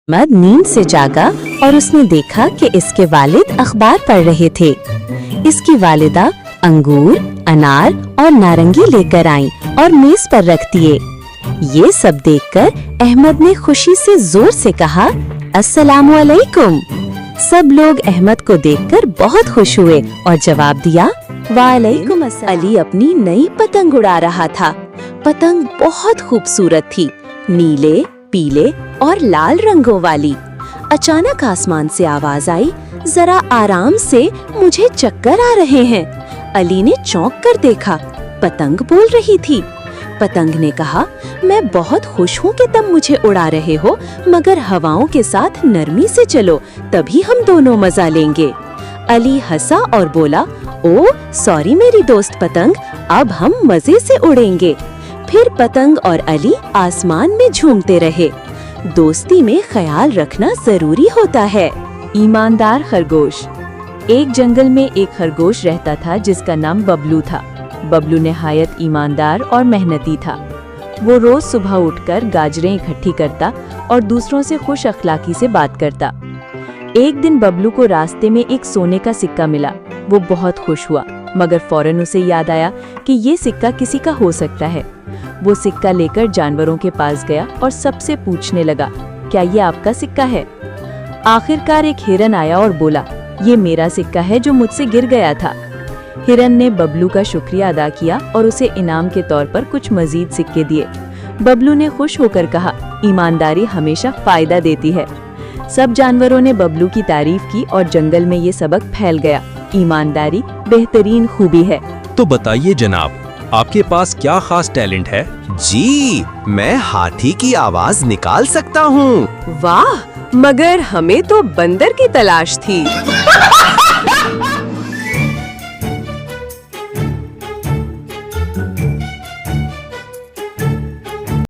अहमद नींद से जागा और उसने देखा कि इसके वालिद अखबार पढ़ रहे थे। इसकी वालिदा अंगूर, अनार और नारंगी लेकर आईं और मेज पर रख दिए। ये सब देखकर अहमद ने खुशी से जोर से कहा, अस्सलामु अलैकुम। सब लोग अहमद को देखकर बहुत खुश हुए और जवाब दिया, वालेकुम अस्सलाम। अली अपनी नई पतंग उड़ा रहा था। पतंग बहुत खूबसूरत थी, नीले, पीले और लाल रंगों वाली। अचानक आसमान से आवाज आई, जरा आराम से, मुझे चक्कर आ रहे हैं। अली ने चौंक कर देखा, पतंग बोल रही थी। पतंग ने कहा, मैं बहुत खुश हूँ कि तुम मुझे उड़ा रहे हो, मगर हवाओं के साथ नरमी से चलो, तभी हम दोनों मजा लेंगे। अली हंसा और बोला, ओ सॉरी मेरी दोस्त पतंग, अब हम मजे से उड़ेंगे। फिर पतंग और अली आसमान में झूमते रहे। दोस्ती में ख्याल रखना जरूरी होता है। ईमानदार खरगोश। एक जंगल में एक खरगोश रहता था जिसका नाम बबलू था। बबलू निहायत ईमानदार और मेहनती था। वो रोज सुबह उठकर गाजरें इकट्ठी करता और दूसरों से खुश अखलाकी से बात करता। एक दिन बबलू को रास्ते में एक सोने का सिक्का मिला। वो बहुत खुश हुआ, मगर फौरन उसे याद आया कि ये सिक्का किसी का हो सकता है। वो सिक्का लेकर जानवरों के पास गया और सबसे पूछने लगा, क्या ये आपका सिक्का है? आखिरकार एक हिरन आया और बोला, ये मेरा सिक्का है जो मुझसे गिर गया था। हिरन ने बबलू का शुक्रिया अदा किया और उसे इनाम के तौर पर कुछ मजीद सिक्के दिए। बबलू ने खुश होकर कहा, ईमानदारी हमेशा फायदा देती है। सब जानवरों ने बबलू की तारीफ की और जंगल में ये सबक फैल गया, ईमानदारी बेहतरीन खूबी है। तो बताइए जनाब, आपके पास क्या खास टैलेंट है? जी, मैं हाथी की आवाज निकाल सकता हूँ। वाह, मगर हमें तो बंदर की तलाश थी।